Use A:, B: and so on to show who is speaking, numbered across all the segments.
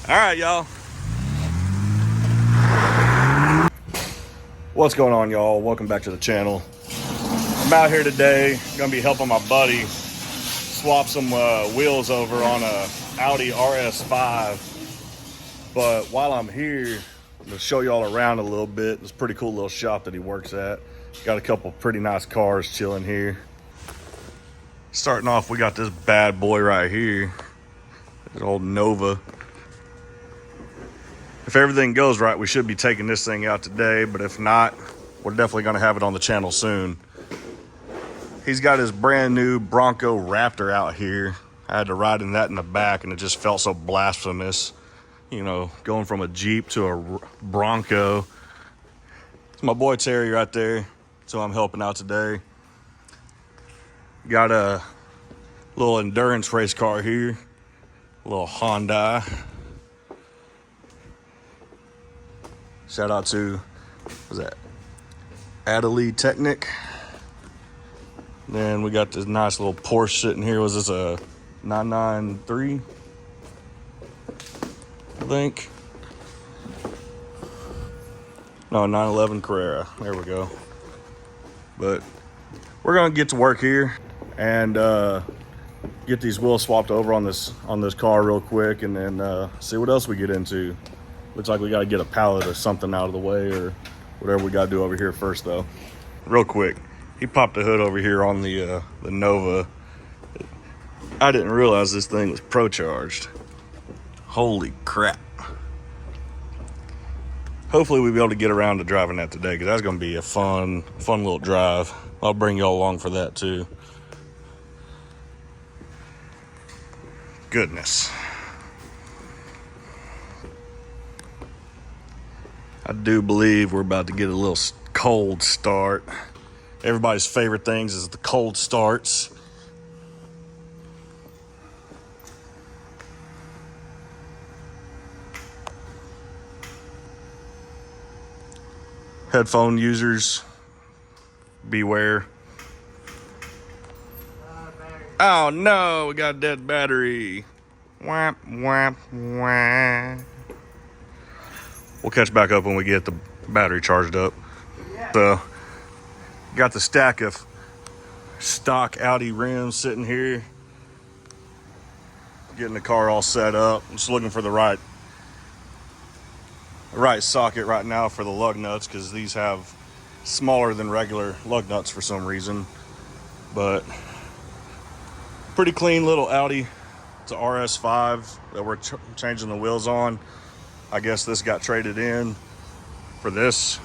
A: All right, y'all. What's going on, y'all? Welcome back to the channel. I'm out here today. Gonna be helping my buddy swap some wheels over on a Audi RS5. But while I'm here, I'm gonna show y'all around a little bit. It's a pretty cool little shop that he works at. Got a couple pretty nice cars chilling here. Starting off, we got this bad boy right here. This old Nova. If everything goes right, we should be taking this thing out today, but if not, we're definitely gonna have it on the channel soon. He's got his brand new Bronco Raptor out here. I had to ride in that in the back and it just felt so blasphemous. You know, going from a Jeep to a Bronco. It's my boy Terry right there, so I'm helping out today. Got a little endurance race car here, a little Honda. Shout out to, what's that? Adelie Technic. Then we got this nice little Porsche sitting here. Was this a 993? I think. No, 911 Carrera. There we go. But we're gonna get to work here and get these wheels swapped over on this car real quick, and then see what else we get into. Looks like we got to get a pallet or something out of the way, or whatever we got to do over here first, though. Real quick, he popped the hood over here on the Nova. I didn't realize this thing was pro-charged. Holy crap. Hopefully we'll be able to get around to driving that today, because that's going to be a fun little drive. I'll bring y'all along for that, too. Goodness. I do believe we're about to get a little cold start. Everybody's favorite things is the cold starts. Headphone users, beware. Oh no, we got a dead battery. Whap, whap, whap. We'll catch back up when we get the battery charged up. So, got the stack of stock Audi rims sitting here. Getting the car all set up. I'm just looking for the right socket right now for the lug nuts, because these have smaller than regular lug nuts for some reason. But pretty clean little Audi. It's a RS5 that we're changing the wheels on. I guess this got traded in for this.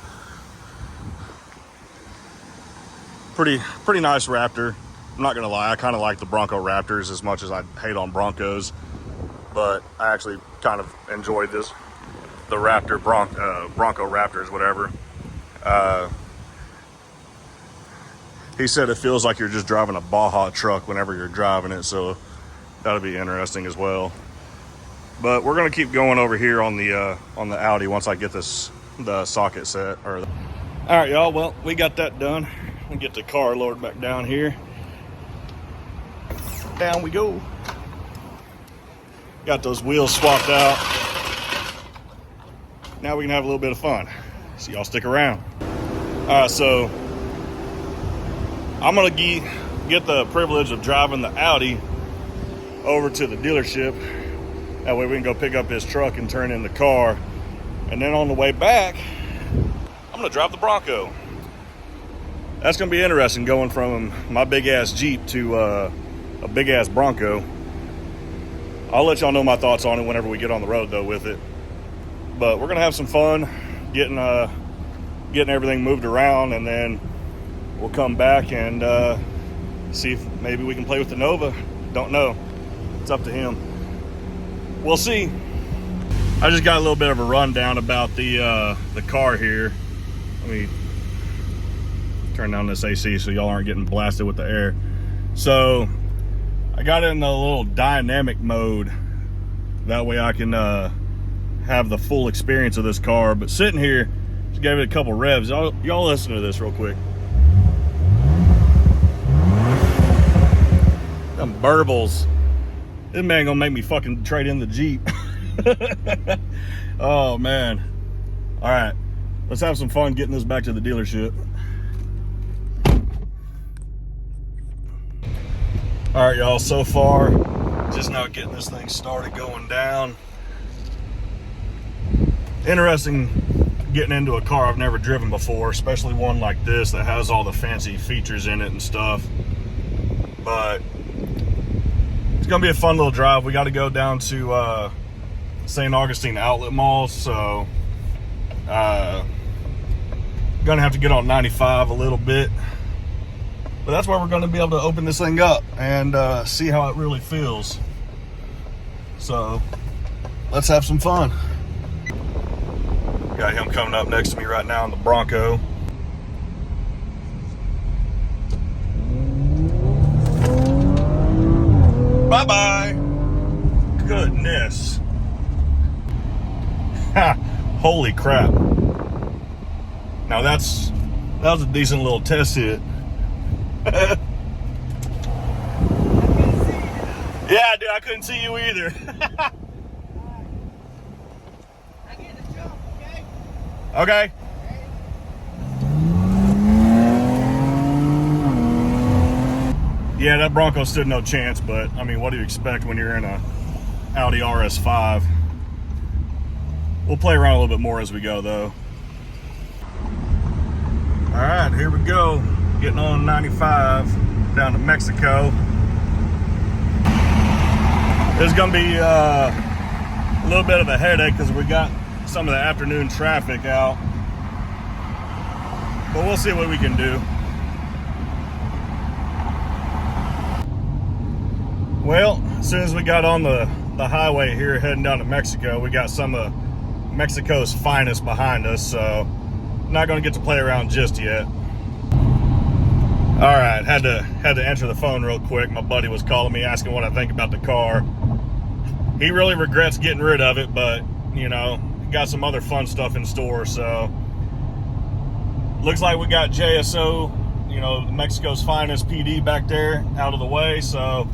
A: Pretty nice Raptor. I'm not gonna lie, I kind of like the Bronco Raptors as much as I hate on Broncos, but I actually kind of enjoyed this, the Raptor Bronco Raptors, whatever. He said it feels like you're just driving a Baja truck whenever you're driving it, so that'll be interesting as well. But we're gonna keep going over here on the Audi once I get the socket set. All right, y'all. Well, we got that done. We get the car lowered back down here. Down we go. Got those wheels swapped out. Now we can have a little bit of fun. So y'all stick around. All right, so I'm gonna get the privilege of driving the Audi over to the dealership. That way we can go pick up his truck and turn in the car. And then on the way back, I'm gonna drive the Bronco. That's gonna be interesting, going from my big ass Jeep to a big ass Bronco. I'll let y'all know my thoughts on it whenever we get on the road though with it. But we're gonna have some fun getting everything moved around, and then we'll come back and see if maybe we can play with the Nova. Don't know. It's up to him. We'll see. I just got a little bit of a rundown about the car here. Let me turn down this AC so y'all aren't getting blasted with the air. So I got it in the little dynamic mode. That way I can have the full experience of this car. But sitting here, just gave it a couple revs. Y'all listen to this real quick. Them burbles. This man gonna make me fucking trade in the Jeep. Oh man. All right, let's have some fun getting this back to the dealership. All right, y'all, so far, just now getting this thing started going down. Interesting getting into a car I've never driven before, especially one like this that has all the fancy features in it and stuff. But it's gonna be a fun little drive. We got to go down to St. Augustine Outlet Mall, so gonna have to get on 95 a little bit. But that's where we're gonna be able to open this thing up and see how it really feels. So let's have some fun. Got him coming up next to me right now in the Bronco. Bye-bye. Goodness. Ha! Holy crap. Now that was a decent little test hit. Yeah, dude, I couldn't see you either. Okay. Yeah, that Bronco stood no chance, but I mean, what do you expect when you're in a Audi RS5? We'll play around a little bit more as we go, though. All right, here we go. Getting on 95 down to Mexico. This is gonna be a little bit of a headache because we got some of the afternoon traffic out, but we'll see what we can do. Well, as soon as we got on the highway here heading down to Mexico, we got some of Mexico's finest behind us, so not going to get to play around just yet. All right, had to answer the phone real quick. My buddy was calling me asking what I think about the car. He really regrets getting rid of it, but you know, got some other fun stuff in store. So looks like we got JSO, you know, Mexico's finest PD back there out of the way. So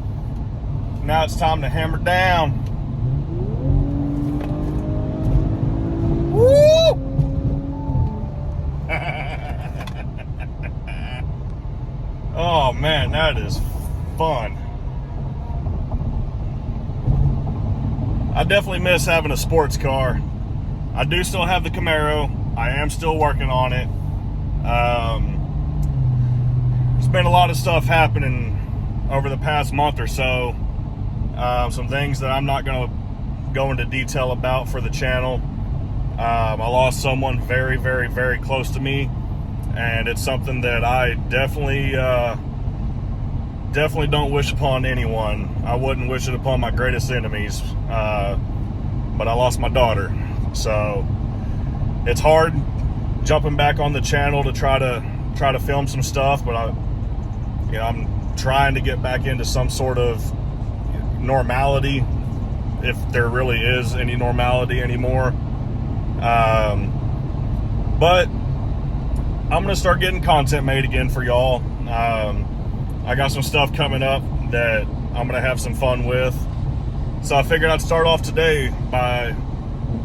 A: now it's time to hammer down. Woo! Oh man, that is fun. I definitely miss having a sports car. I do still have the Camaro. I am still working on it. There's been a lot of stuff happening over the past month or so. Some things that I'm not going to go into detail about for the channel. I lost someone very, very, very close to me, and it's something that I definitely don't wish upon anyone. I wouldn't wish it upon my greatest enemies, but I lost my daughter. So it's hard jumping back on the channel to try to film some stuff, but I'm trying to get back into some sort of normality, if there really is any normality anymore. But I'm gonna start getting content made again for y'all. I got some stuff coming up that I'm gonna have some fun with, so I figured I'd start off today by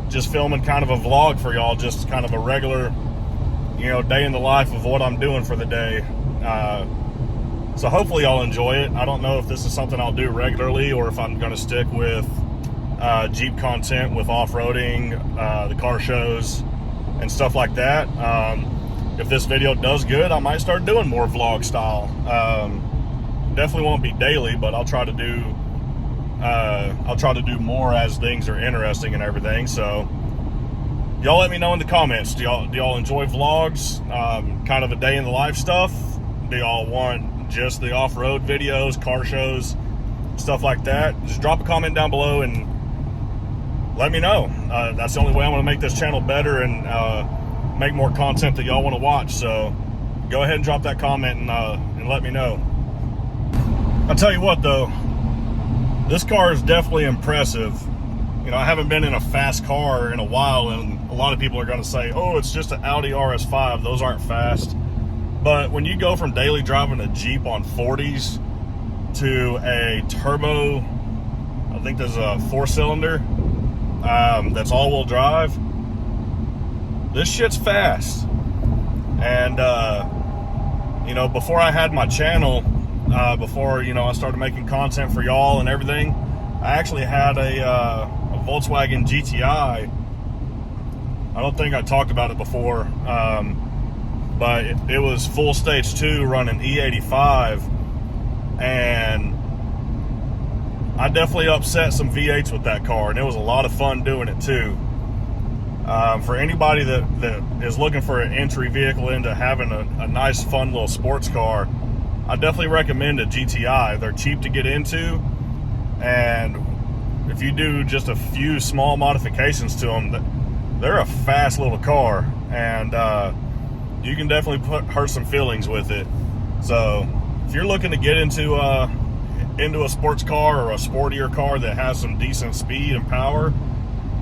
A: just filming kind of a vlog for y'all, just kind of a regular, you know, day in the life of what I'm doing for the day. So hopefully y'all enjoy it. I don't know if this is something I'll do regularly or if I'm going to stick with Jeep content with off-roading, the car shows, and stuff like that. If this video does good, I might start doing more vlog style. Definitely won't be daily, but I'll try to do more as things are interesting and everything. So y'all let me know in the comments. Do y'all enjoy vlogs, kind of a day in the life stuff? Do y'all want just the off-road videos, car shows, stuff like that? Just drop a comment down below and let me know. That's the only way I'm going to make this channel better and make more content that y'all want to watch. So go ahead and drop that comment and let me know. I'll tell you what though, this car is definitely impressive. You know, I haven't been in a fast car in a while, and a lot of people are going to say, oh, it's just an Audi RS5. Those aren't fast. But when you go from daily driving a Jeep on 40s to a turbo, I think there's a 4-cylinder, that's all-wheel drive, this shit's fast. And you know, before I had my channel, before, you know, I started making content for y'all and everything, I actually had a Volkswagen GTI. I don't think I talked about it before, but it was full stage 2 running E85, and I definitely upset some V8s with that car, and it was a lot of fun doing it too. For anybody that is looking for an entry vehicle into having a nice, fun little sports car, I definitely recommend a GTI. They're cheap to get into, and if you do just a few small modifications to them, they're a fast little car, and you can definitely hurt some feelings with it. So if you're looking to get into a sports car or a sportier car that has some decent speed and power,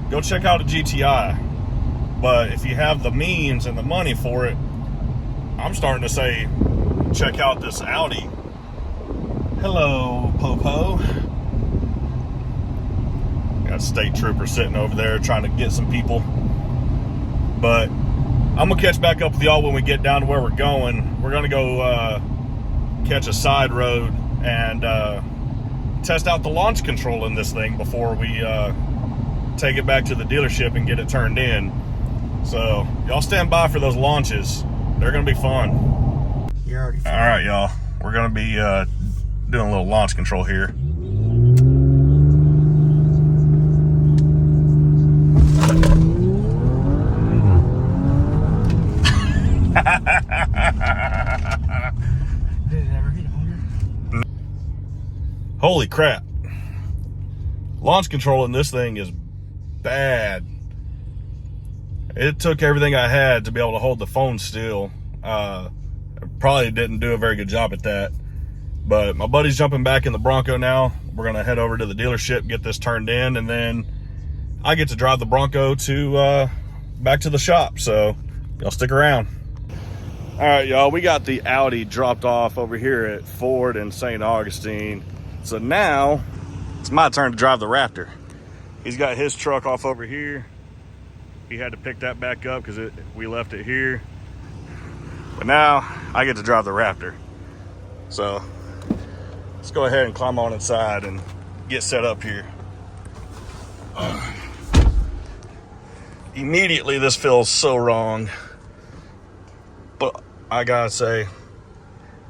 A: go check out a GTI. But if you have the means and the money for it, I'm starting to say check out this Audi. Hello, Popo. Got a state trooper sitting over there trying to get some people. But I'm gonna catch back up with y'all when we get down to where we're going. We're gonna go catch a side road and test out the launch control in this thing before we take it back to the dealership and get it turned in. So y'all stand by for those launches. They're gonna be fun.
B: You're already fun.
A: All right, y'all. We're gonna be doing a little launch control here.
B: Did it ever hit 100?
A: Holy crap. Launch control in this thing is bad. It took everything I had to be able to hold the phone still. I probably didn't do a very good job at that. But my buddy's jumping back in the Bronco now. We're going to head over to the dealership, get this turned in, and then I get to drive the Bronco to back to the shop. So y'all stick around. All right, y'all, we got the Audi dropped off over here at Ford in St. Augustine. So now it's my turn to drive the Raptor. He's got his truck off over here. He had to pick that back up because we left it here. But now I get to drive the Raptor. So let's go ahead and climb on inside and get set up here. Immediately, this feels so wrong. But I gotta say,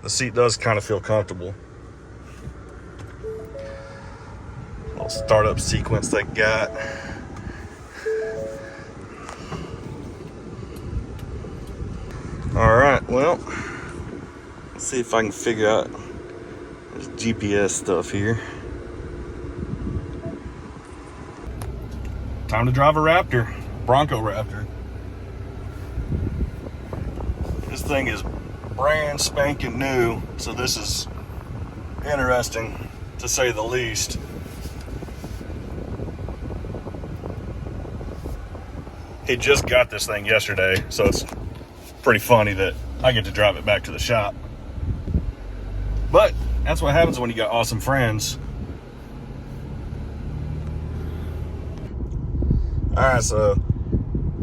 A: the seat does kind of feel comfortable. Little startup sequence they got. All right, well, let's see if I can figure out this GPS stuff here. Time to drive a Raptor, Bronco Raptor. This thing is brand spanking new, so this is interesting to say the least. He just got this thing yesterday, so it's pretty funny that I get to drive it back to the shop. But that's what happens when you got awesome friends. All right, so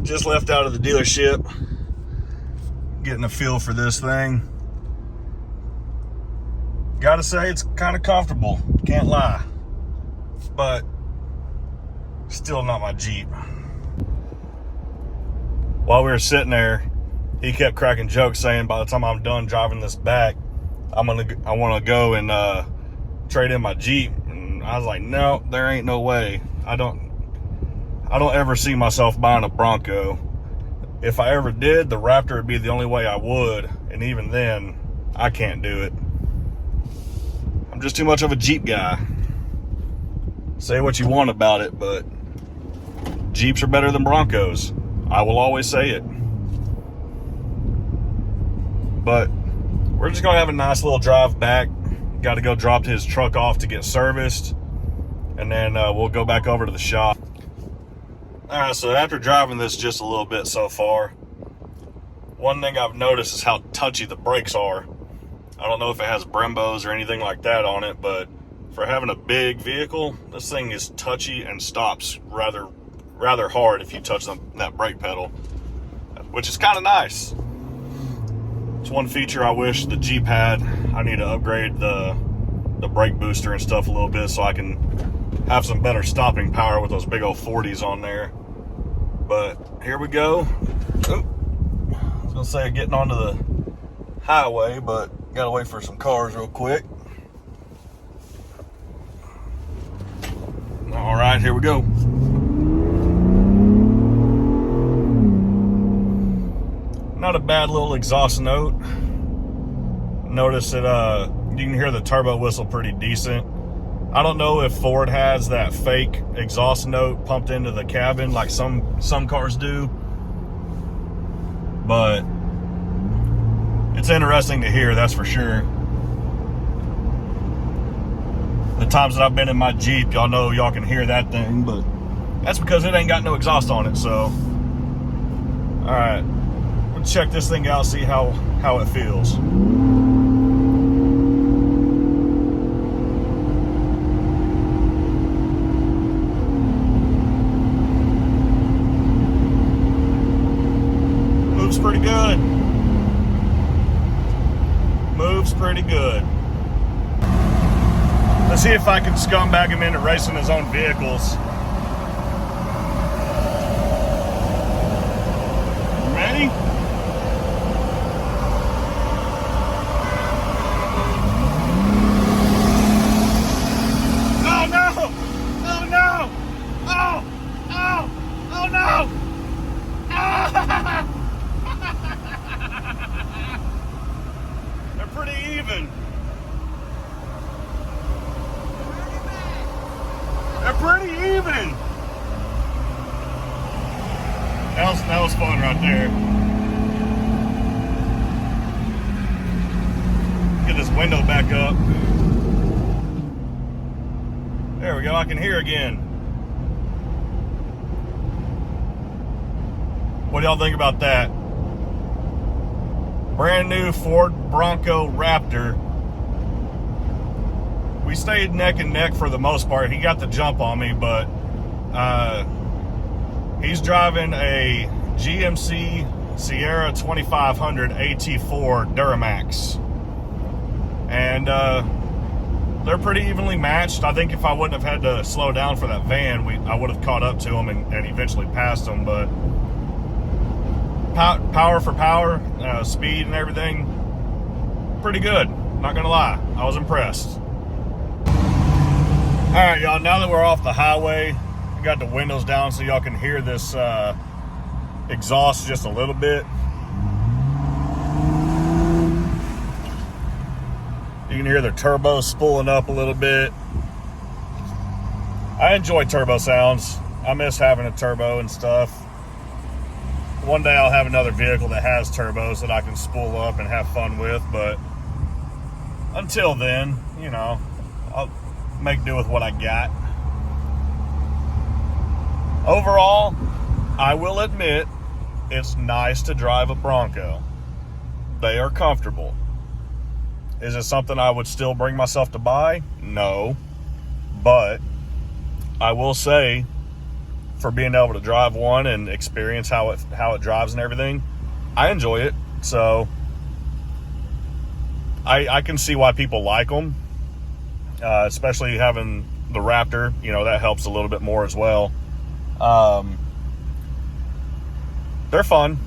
A: just left out of the dealership, getting a feel for this thing. Gotta say, it's kind of comfortable, can't lie, but still not my Jeep. While we were sitting there, he kept cracking jokes saying by the time I'm done driving this back, I want to go and trade in my Jeep. And I was like, no, there ain't no way. I don't ever see myself buying a Bronco. If I ever did, the Raptor would be the only way I would, and even then, I can't do it. I'm just too much of a Jeep guy. Say what you want about it, but Jeeps are better than Broncos. I will always say it. But we're just gonna have a nice little drive back. Got to go drop his truck off to get serviced, and then we'll go back over to the shop. All right, so after driving this just a little bit so far, one thing I've noticed is how touchy the brakes are. I don't know if it has Brembos or anything like that on it, but for having a big vehicle, this thing is touchy and stops rather rather hard if you touch that brake pedal, which is kind of nice. It's one feature I wish the Jeep had. I need to upgrade the brake booster and stuff a little bit so I can have some better stopping power with those big old 40s on there. But here we go. Oh, I was gonna say getting onto the highway, but gotta wait for some cars real quick. All right, here we go. Not a bad little exhaust note. Notice that you can hear the turbo whistle pretty decent. I don't know if Ford has that fake exhaust note pumped into the cabin like some cars do, but it's interesting to hear, that's for sure. The times that I've been in my Jeep, y'all know y'all can hear that thing, but that's because it ain't got no exhaust on it. So, all right, we'll check this thing out, see how it feels. Moves pretty good. Moves pretty good. Let's see if I can scumbag him into racing his own vehicles. Ready? Oh no! Oh no! Oh! Oh! Oh no! Ah! They're pretty even. They're pretty even. That was fun right there. Get this window back up. There we go, I can hear again. What do y'all think about that? Brand new Ford Bronco Raptor. We stayed neck and neck for the most part. He got the jump on me, but he's driving a GMC Sierra 2500 AT4 Duramax. And they're pretty evenly matched. I think if I wouldn't have had to slow down for that van, I would have caught up to him and eventually passed him. But power for power, speed and everything, pretty good. Not gonna lie, I was impressed. All right, y'all, now that we're off the highway, I got the windows down so y'all can hear this exhaust just a little bit. You can hear the turbo spooling up a little bit. I enjoy turbo sounds. I miss having a turbo and stuff. One day I'll have another vehicle that has turbos that I can spool up and have fun with, but until then, you know, I'll make do with what I got. Overall, I will admit it's nice to drive a Bronco. They are comfortable. Is it something I would still bring myself to buy? No. But I will say, for being able to drive one and experience how it drives and everything, I enjoy it. So I can see why people like them. Especially having the Raptor, you know, that helps a little bit more as well. They're fun.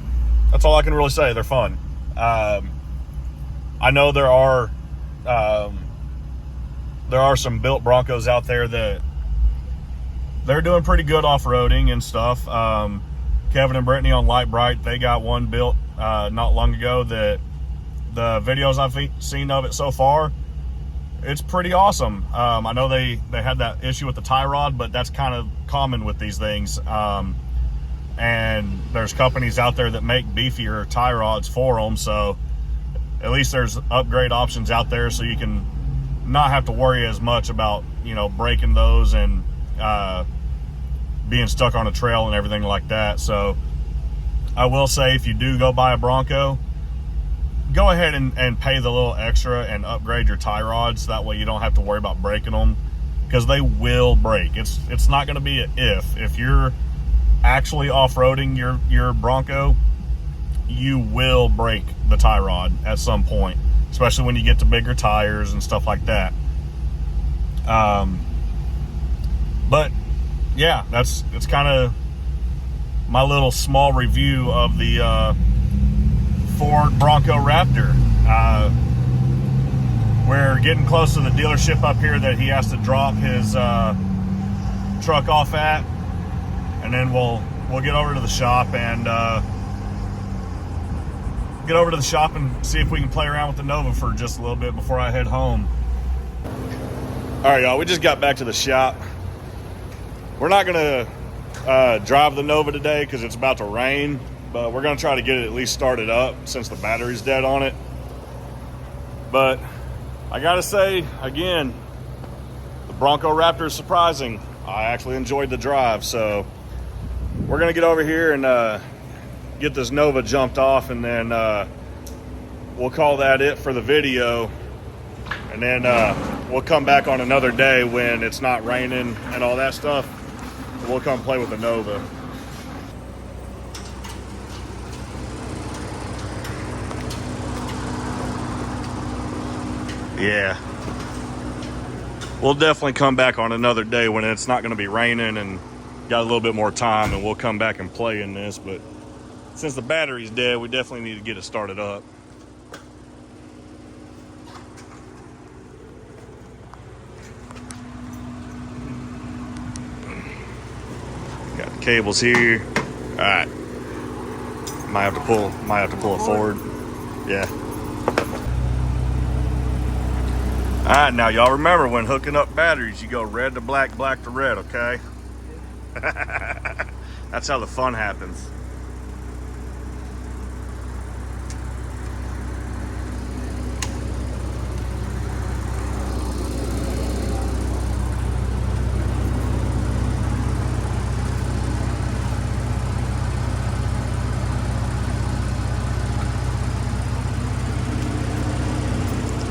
A: That's all I can really say. They're fun. I know there are some built Broncos out there that they're doing pretty good off-roading and stuff. Kevin and Brittany on Light Bright, they got one built not long ago that the videos I've seen of it so far, it's pretty awesome. I know they had that issue with the tie rod, but that's kind of common with these things. And there's companies out there that make beefier tie rods for them, so at least there's upgrade options out there so you can not have to worry as much about, you know, breaking those and being stuck on a trail and everything like that. So I will say, if you do go buy a Bronco, go ahead and pay the little extra and upgrade your tie rods. That way you don't have to worry about breaking them, because they will break. It's not going to be an if you're actually off-roading your Bronco, you will break the tie rod at some point, especially when you get to bigger tires and stuff like that. But yeah, it's kind of my little small review of the Ford Bronco Raptor. We're getting close to the dealership up here that he has to drop his truck off at, and then we'll get over to the shop and see if we can play around with the Nova for just a little bit before I head home. All right, y'all, we just got back to the shop. We're not gonna drive the Nova today because it's about to rain, but we're gonna try to get it at least started up since the battery's dead on it. But I gotta say, again, the Bronco Raptor is surprising. I actually enjoyed the drive, so we're gonna get over here and get this Nova jumped off, and then we'll call that it for the video. And then we'll come back on another day when it's not raining and all that stuff. We'll come play with the Nova. Yeah. We'll definitely come back on another day when it's not going to be raining and got a little bit more time, and we'll come back and play in this. But since the battery's dead, we definitely need to get it started up. Got the cables here. All right. Might have to pull it forward. Yeah. All right, now y'all remember when hooking up batteries, you go red to black, black to red, okay? That's how the fun happens.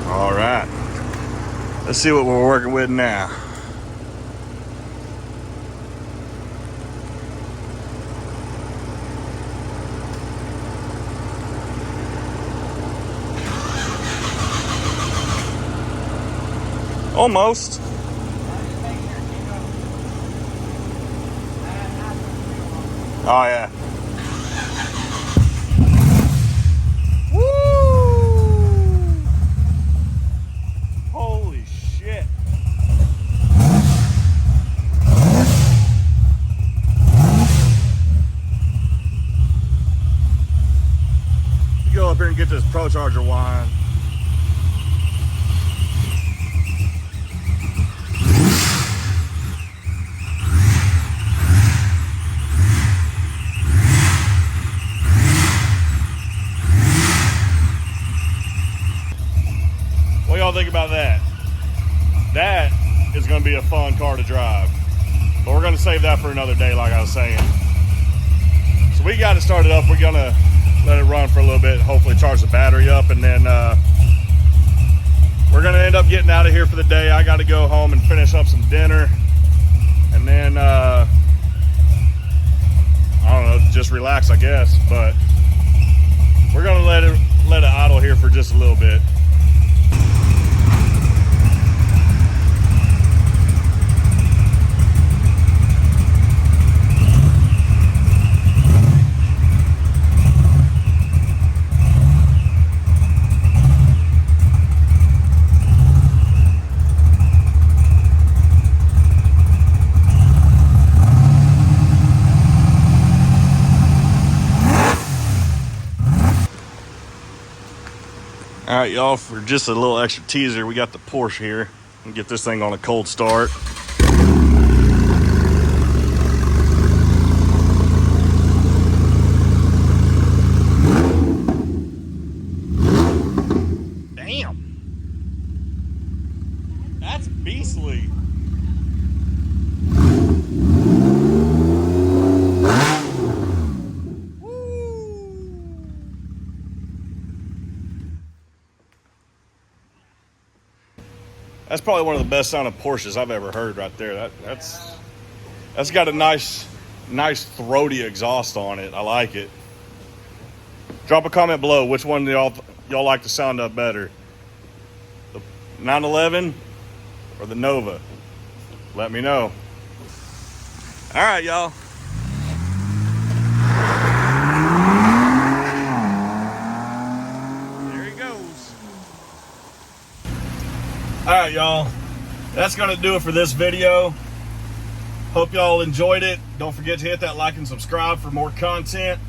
A: All right. Let's see what we're working with now. Almost. Oh yeah. Go up here and get this Pro Charger wine. What y'all think about that? That is going to be a fun car to drive. But we're going to save that for another day, like I was saying. So we got it started up. We're going to let it run for a little bit, hopefully charge the battery up, and then we're gonna end up getting out of here for the day. I got to go home and finish up some dinner, and then I don't know, just relax, I guess. But we're gonna let it idle here for just a little bit. All right, y'all, for just a little extra teaser, we got the Porsche here. We'll get this thing on a cold start. Damn. That's beastly. That's probably one of the best sounding Porsches I've ever heard right there. That's got a nice nice throaty exhaust on it. I like it. Drop a comment below. Which one do y'all like the sound of better? The 911 or the Nova? Let me know. All right, y'all. There he goes. All right, y'all. That's gonna do it for this video. Hope y'all enjoyed it. Don't forget to hit that like and subscribe for more content.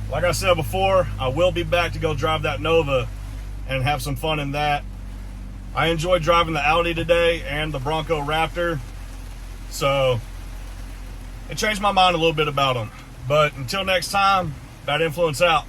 A: Like I said before, I will be back to go drive that Nova and have some fun in that. I enjoyed driving the Audi today and the Bronco Raptor, so it changed my mind a little bit about them. But until next time, Bad Influence out.